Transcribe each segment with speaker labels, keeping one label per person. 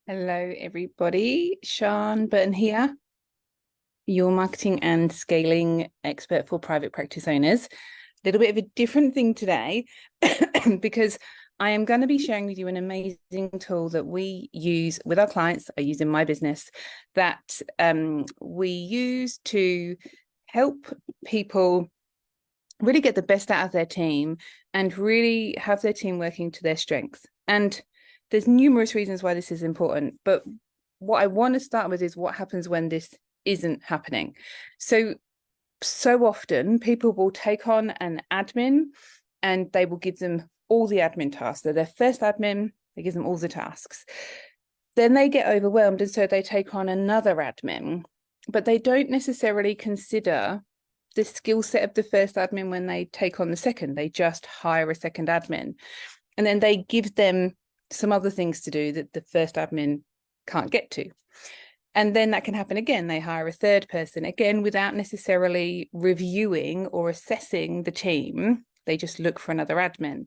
Speaker 1: Hello, everybody. Sian Burton here, your marketing and scaling expert for private practice owners. A little bit of a different thing today because I am going to be sharing with you an amazing tool that we use with our clients. I use in my business that we use to help people really get the best out of their team and really have their team working to their strengths. And there's numerous reasons why this is important, but what I want to start with is what happens when this isn't happening. So often people will take on an admin and they will give them all the admin tasks. They're their first admin, they give them all the tasks. Then they get overwhelmed and so they take on another admin, but they don't necessarily consider the skill set of the first admin when they take on the second. They just hire a second admin. And then they give them some other things to do that the first admin can't get to. And then that can happen again. They hire a third person, again, without necessarily reviewing or assessing the team. They just look for another admin.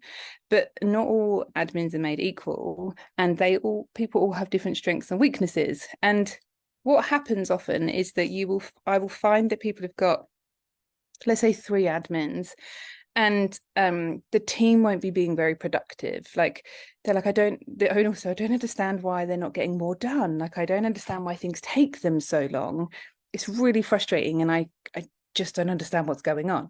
Speaker 1: But not all admins are made equal, and people all have different strengths and weaknesses. And what happens often is that I will find that people have got, let's say, 3 admins, and the team won't be being very productive. Like they're like, I don't understand why they're not getting more done. Like I don't understand why things take them so long. It's really frustrating, and I just don't understand what's going on.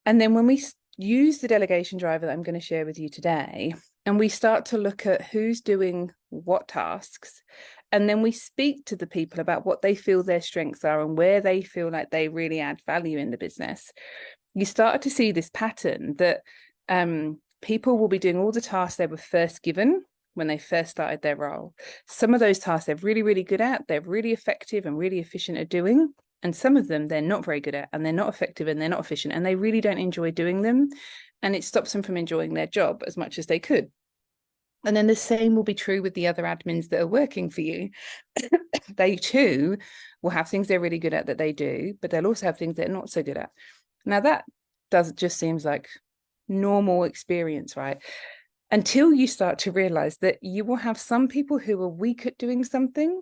Speaker 1: And then when we use the delegation driver that I'm going to share with you today, and we start to look at who's doing what tasks, and then we speak to the people about what they feel their strengths are and where they feel like they really add value in the business, you start to see this pattern that people will be doing all the tasks they were first given when they first started their role. Some of those tasks they're really, really good at, they're really effective and really efficient at doing. And some of them they're not very good at, and they're not effective and they're not efficient, and they really don't enjoy doing them. And it stops them from enjoying their job as much as they could. And then the same will be true with the other admins that are working for you. They too will have things they're really good at that they do, but they'll also have things they're not so good at. Now that just seems like normal experience, right? Until you start to realize that you will have some people who are weak at doing something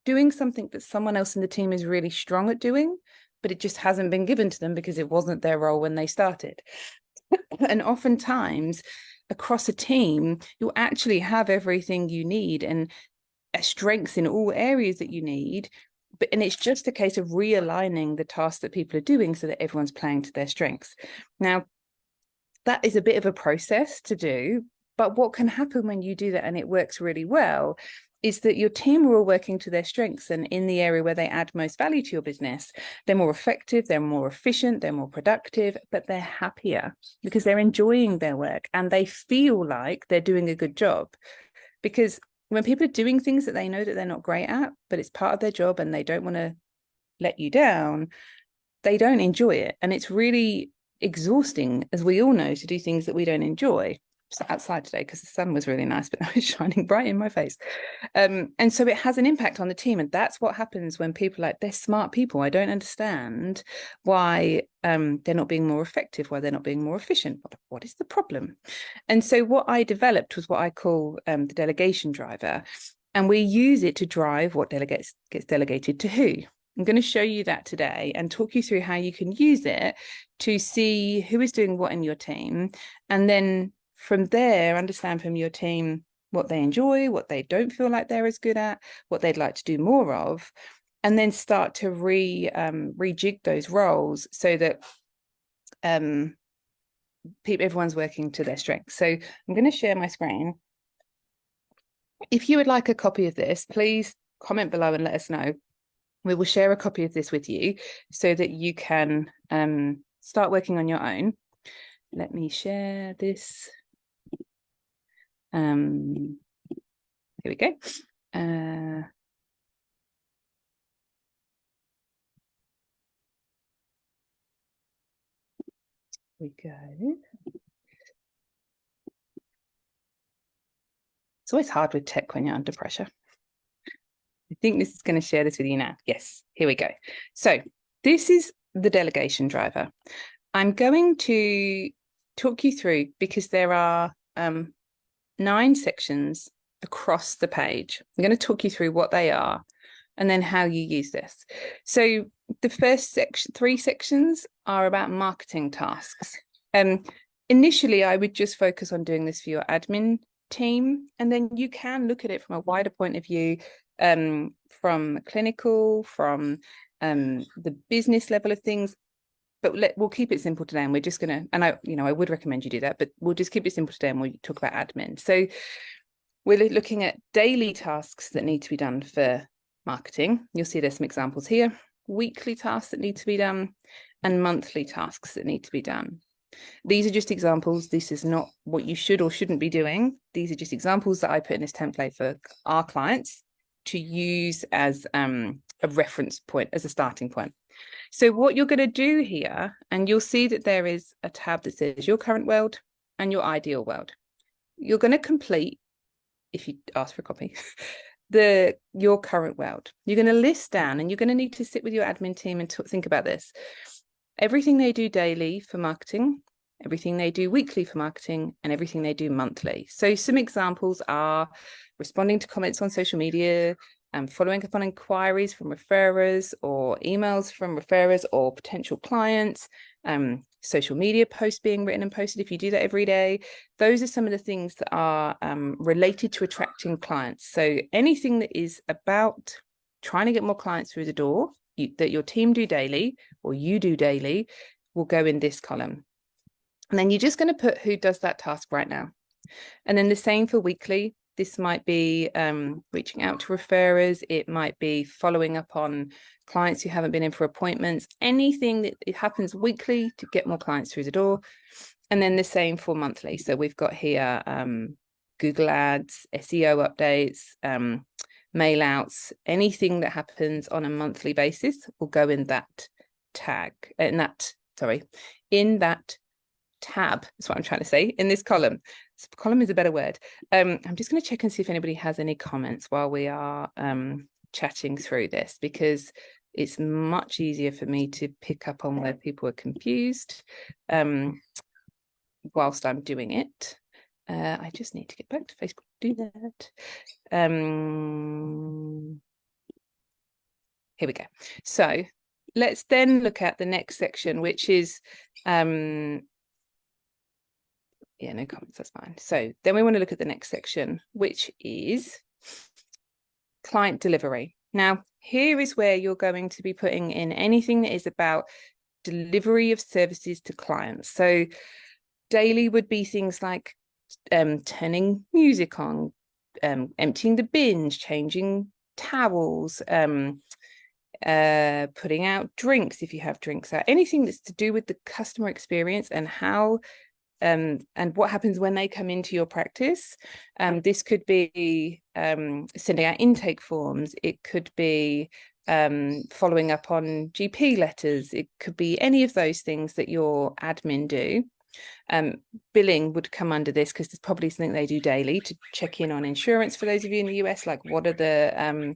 Speaker 1: that someone else in the team is really strong at doing, but it just hasn't been given to them because it wasn't their role when they started. And oftentimes across a team, you'll actually have everything you need and strengths in all areas that you need. And it's just a case of realigning the tasks that people are doing so that everyone's playing to their strengths. Now, that is a bit of a process to do, but what can happen when you do that and it works really well is that your team are all working to their strengths, and in the area where they add most value to your business, they're more effective, they're more efficient, they're more productive, but they're happier because they're enjoying their work and they feel like they're doing a good job. Because when people are doing things that they know that they're not great at, but it's part of their job and they don't want to let you down, they don't enjoy it. And it's really exhausting, as we all know, to do things that we don't enjoy. Outside today because the sun was really nice, but now it's shining bright in my face. And so it has an impact on the team. And that's what happens when people they're smart people. I don't understand why they're not being more effective, why they're not being more efficient. What is the problem? And so what I developed was what I call the delegation driver. And we use it to drive what gets delegated to who. I'm going to show you that today and talk you through how you can use it to see who is doing what in your team, and then from there, understand from your team what they enjoy, what they don't feel like they're as good at, what they'd like to do more of, and then start to rejig those roles so that everyone's working to their strengths. So I'm going to share my screen. If you would like a copy of this, please comment below and let us know. We will share a copy of this with you so that you can start working on your own. Let me share this. Here we go. Here we go. It's always hard with tech when you're under pressure. I think this is going to share this with you now. Yes, here we go. So this is the delegation driver. I'm going to talk you through because there are 9 sections across the page. I'm going to talk you through what they are and then how you use this. So the first three sections are about marketing tasks. Initially, I would just focus on doing this for your admin team, and then you can look at it from a wider point of view, from clinical, from the business level of things. But we'll keep it simple today, and we're just going to, and I would recommend you do that, but we'll just keep it simple today and we'll talk about admin. So we're looking at daily tasks that need to be done for marketing. You'll see there's some examples here, weekly tasks that need to be done, and monthly tasks that need to be done. These are just examples. This is not what you should or shouldn't be doing. These are just examples that I put in this template for our clients to use as a reference point, as a starting point. So what you're going to do here, and you'll see that there is a tab that says your current world and your ideal world. You're going to complete, if you ask for a copy, your current world. You're going to list down, and you're going to need to sit with your admin team and think about this. Everything they do daily for marketing, everything they do weekly for marketing, and everything they do monthly. So some examples are responding to comments on social media, following up on inquiries from referrers or emails from referrers or potential clients, social media posts being written and posted if you do that every day. Those are some of the things that are related to attracting clients. So anything that is about trying to get more clients through the door that your team do daily or you do daily will go in this column. And then you're just going to put who does that task right now. And then the same for weekly. This might be reaching out to referrers. It might be following up on clients who haven't been in for appointments, anything that happens weekly to get more clients through the door. And then the same for monthly. So we've got here Google Ads, SEO updates, mail outs, anything that happens on a monthly basis will go in that tab. That's what I'm trying to say, in this column. This column is a better word. I'm just going to check and see if anybody has any comments while we are chatting through this, because it's much easier for me to pick up on where people are confused whilst I'm doing it. I just need to get back to Facebook to do that. Here we go. So let's then look at the next section, which is, yeah, no comments, that's fine. So then we want to look at the next section, which is client delivery. Now, here is where you're going to be putting in anything that is about delivery of services to clients. So daily would be things like turning music on, emptying the bins, changing towels, putting out drinks if you have drinks out, anything that's to do with the customer experience and how and what happens when they come into your practice. This could be sending out intake forms. It could be following up on GP letters. It could be any of those things that your admin do. Billing would come under this because there's probably something they do daily to check in on insurance for those of you in the US, like what are the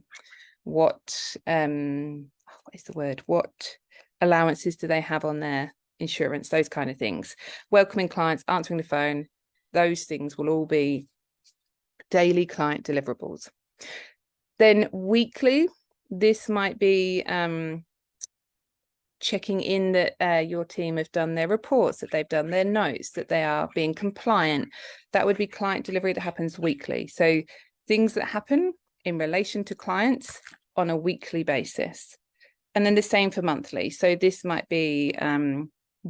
Speaker 1: what allowances do they have on their insurance, those kind of things. Welcoming clients, answering the phone, those things will all be daily client deliverables. Then weekly, this might be checking in that your team have done their reports, that they've done their notes, that they are being compliant. That would be client delivery that happens weekly. So things that happen in relation to clients on a weekly basis. And then the same for monthly. So this might be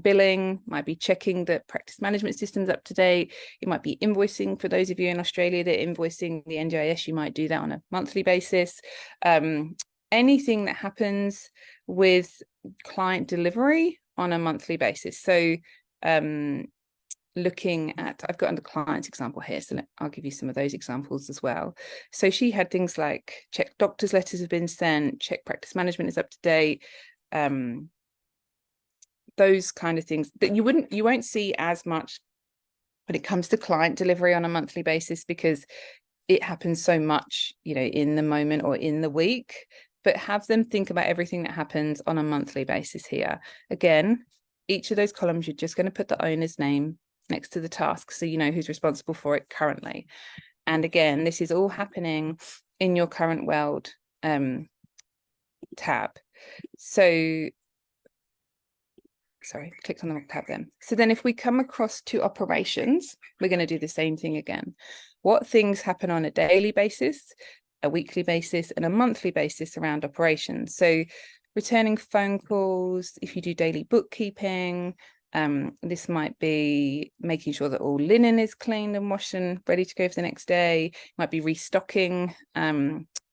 Speaker 1: billing, might be checking the practice management systems up to date. It might be invoicing. For those of you in Australia that are invoicing the NDIS, you might do that on a monthly basis. Anything that happens with client delivery on a monthly basis. So looking at, I've got under clients example here, so I'll give you some of those examples as well. So she had things like check doctor's letters have been sent, check practice management is up to date, those kind of things that you won't see as much when it comes to client delivery on a monthly basis, because it happens so much, in the moment or in the week. But have them think about everything that happens on a monthly basis here. Again, each of those columns, you're just going to put the owner's name next to the task, so you know who's responsible for it currently. And again, this is all happening in your current world tab. So, sorry, clicked on the wrong tab then. So then if we come across to operations, we're going to do the same thing again. What things happen on a daily basis, a weekly basis, and a monthly basis around operations? So returning phone calls, if you do daily bookkeeping, this might be making sure that all linen is cleaned and washed and ready to go for the next day. It might be restocking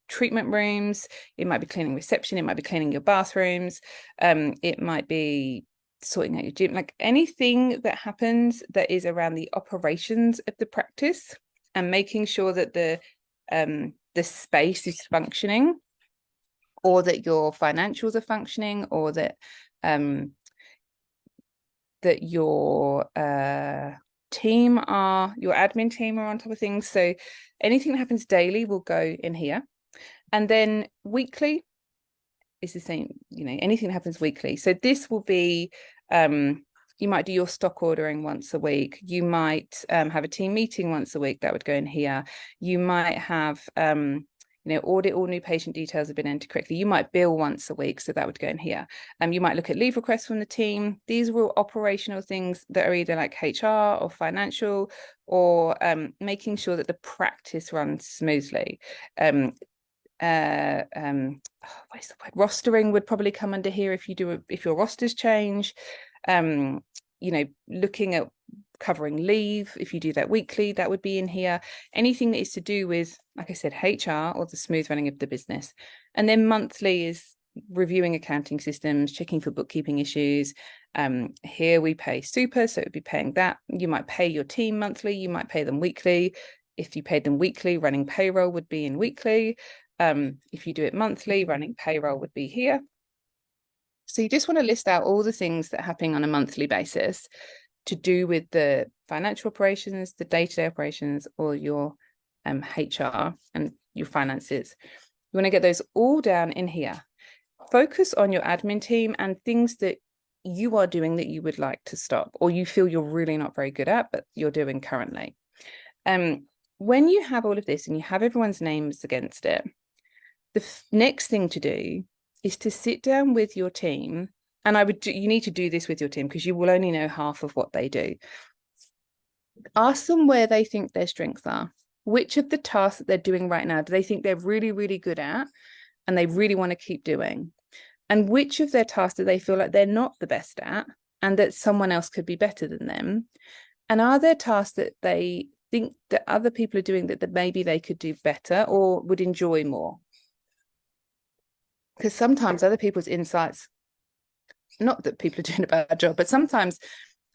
Speaker 1: treatment rooms. It might be cleaning reception. It might be cleaning your bathrooms. It might be sorting out your gym, like anything that happens that is around the operations of the practice and making sure that the space is functioning, or that your financials are functioning, or that that your team are, your admin team are on top of things. So anything that happens daily will go in here. And then weekly is the same, you know, anything that happens weekly. So this will be, you might do your stock ordering once a week. You might have a team meeting once a week. That would go in here. You might have, you know, audit all new patient details have been entered correctly. You might bill once a week, so that would go in here. You might look at leave requests from the team. These are all operational things that are either like HR or financial, or making sure that the practice runs smoothly. What is the word? Rostering would probably come under here if your rosters change. You know, looking at covering leave, if you do that weekly, that would be in here. Anything that is to do with, like I said, HR or the smooth running of the business. And then monthly is reviewing accounting systems, checking for bookkeeping issues. Here we pay super, so it would be paying that. You might pay your team monthly, you might pay them weekly. If you paid them weekly, running payroll would be in weekly. If you do it monthly, running payroll would be here. So you just want to list out all the things that are happening on a monthly basis to do with the financial operations, the day-to-day operations, or your HR and your finances. You want to get those all down in here. Focus on your admin team and things that you are doing that you would like to stop, or you feel you're really not very good at, but you're doing currently. When you have all of this and you have everyone's names against it, the next thing to do is to sit down with your team. And you need to do this with your team because you will only know half of what they do. Ask them where they think their strengths are. Which of the tasks that they're doing right now do they think they're really, really good at and they really want to keep doing? And which of their tasks do they feel like they're not the best at and that someone else could be better than them? And are there tasks that they think that other people are doing that maybe they could do better or would enjoy more? Because sometimes other people's insights, not that people are doing a bad job, but sometimes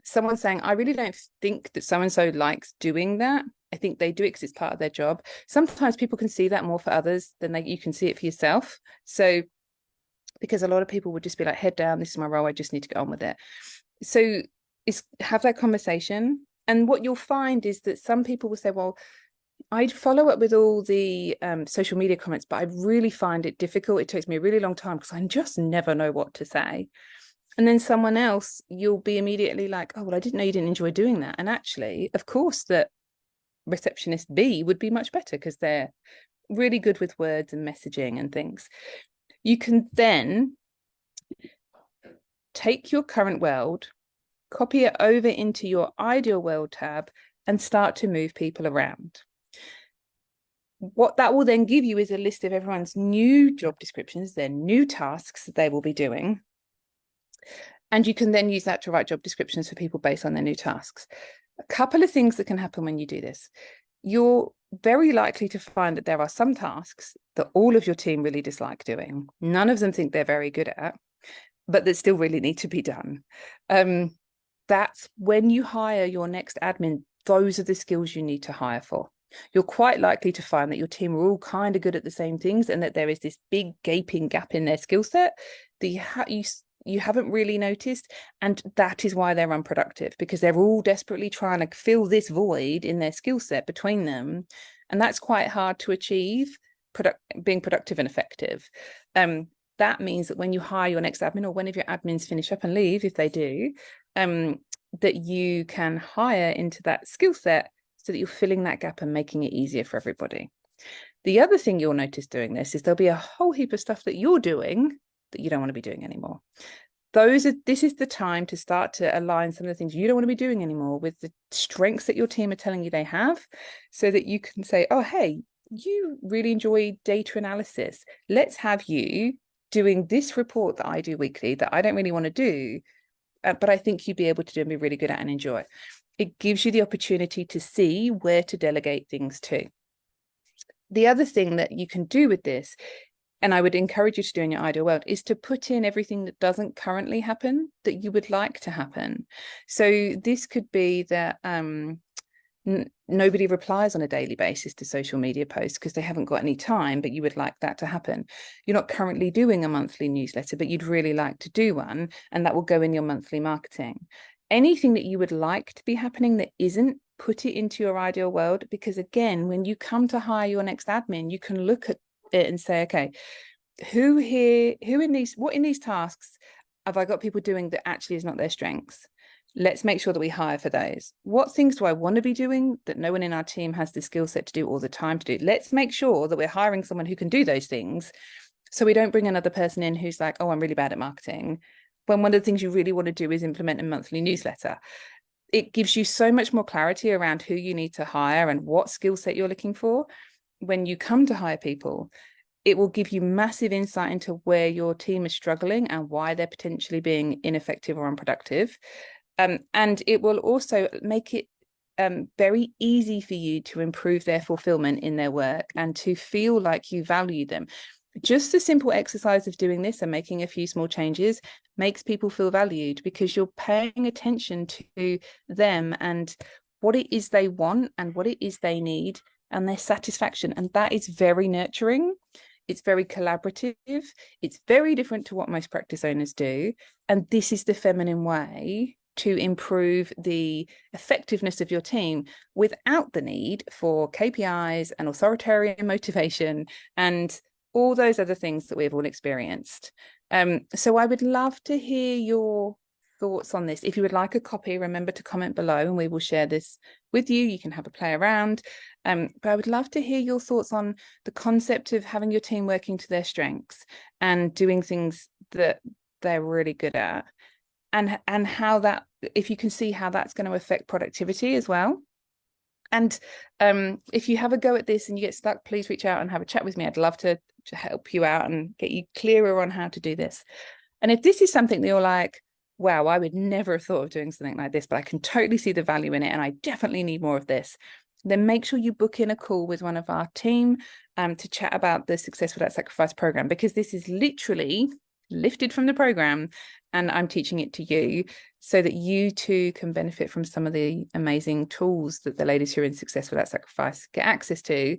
Speaker 1: someone's saying, I really don't think that so-and-so likes doing that. I think they do it because it's part of their job. Sometimes people can see that more for others than you can see it for yourself. So, because a lot of people would just be like, head down, this is my role, I just need to get on with it. So have that conversation. And what you'll find is that some people will say, well, I'd follow up with all the social media comments, but I really find it difficult. It takes me a really long time because I just never know what to say. And then someone else, you'll be immediately like, oh, well, I didn't know you didn't enjoy doing that. And actually, of course, that receptionist B would be much better because they're really good with words and messaging and things. You can then take your current world, copy it over into your ideal world tab, and start to move people around. What that will then give you is a list of everyone's new job descriptions, their new tasks that they will be doing. And you can then use that to write job descriptions for people based on their new tasks. A couple of things that can happen when you do this. You're very likely to find that there are some tasks that all of your team really dislike doing. None of them think they're very good at, but that still really need to be done. That's when you hire your next admin, those are the skills you need to hire for. You're quite likely to find that your team are all kind of good at the same things and that there is this big gaping gap in their skill set that you haven't really noticed, and that is why they're unproductive, because they're all desperately trying to fill this void in their skill set between them, and that's quite hard to achieve being productive and effective. That means that when you hire your next admin, or when your admins finish up and leave, if they do, that you can hire into that skill set so that you're filling that gap and making it easier for everybody. The other thing you'll notice doing this is there'll be a whole heap of stuff that you're doing that you don't want to be doing anymore. This is the time to start to align some of the things you don't want to be doing anymore with the strengths that your team are telling you they have, so that you can say, oh, hey, you really enjoy data analysis. Let's have you doing this report that I do weekly that I don't really want to do, but I think you'd be able to do and be really good at and enjoy. It gives you the opportunity to see where to delegate things to. The other thing that you can do with this, and I would encourage you to do in your ideal world, is to put in everything that doesn't currently happen that you would like to happen. So this could be that nobody replies on a daily basis to social media posts because they haven't got any time, but you would like that to happen. You're not currently doing a monthly newsletter, but you'd really like to do one, and that will go in your monthly marketing. Anything that you would like to be happening that isn't, put it into your ideal world, because again, when you come to hire your next admin, you can look at it and say, okay, what in these tasks have I got people doing that actually is not their strengths? Let's make sure that we hire for those. What things do I want to be doing that no one in our team has the skill set to do all the time to do? Let's make sure that we're hiring someone who can do those things, so we don't bring another person in who's like, oh, I'm really bad at marketing, when one of the things you really want to do is implement a monthly newsletter. It gives you so much more clarity around who you need to hire and what skill set you're looking for. When you come to hire people, it will give you massive insight into where your team is struggling and why they're potentially being ineffective or unproductive. And it will also make it very easy for you to improve their fulfillment in their work and to feel like you value them. Just the simple exercise of doing this and making a few small changes makes people feel valued, because you're paying attention to them and what it is they want and what it is they need and their satisfaction. And that is very nurturing. It's very collaborative. It's very different to what most practice owners do. And this is the feminine way to improve the effectiveness of your team without the need for KPIs and authoritarian motivation and all those other things that we've all experienced. So I would love to hear your thoughts on this. If you would like a copy, remember to comment below and we will share this with you. You can have a play around. But I would love to hear your thoughts on the concept of having your team working to their strengths and doing things that they're really good at, and how that, if you can see how that's going to affect productivity as well. And if you have a go at this and you get stuck, please reach out and have a chat with me. I'd love to help you out and get you clearer on how to do this. And if this is something that you're like, wow, I would never have thought of doing something like this, but I can totally see the value in it and I definitely need more of this, then make sure you book in a call with one of our team to chat about the Success Without Sacrifice program, because this is literally lifted from the program and I'm teaching it to you so that you too can benefit from some of the amazing tools that the ladies who are in Success Without Sacrifice get access to,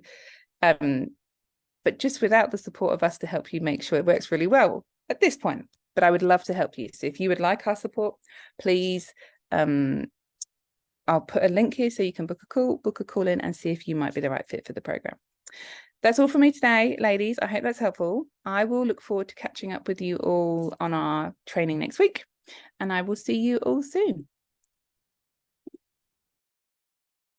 Speaker 1: but just without the support of us to help you make sure it works really well at this point. But I would love to help you. So if you would like our support, please, I'll put a link here so you can book a call in and see if you might be the right fit for the program. That's all for me today, ladies. I hope that's helpful. I will look forward to catching up with you all on our training next week, and I will see you all soon.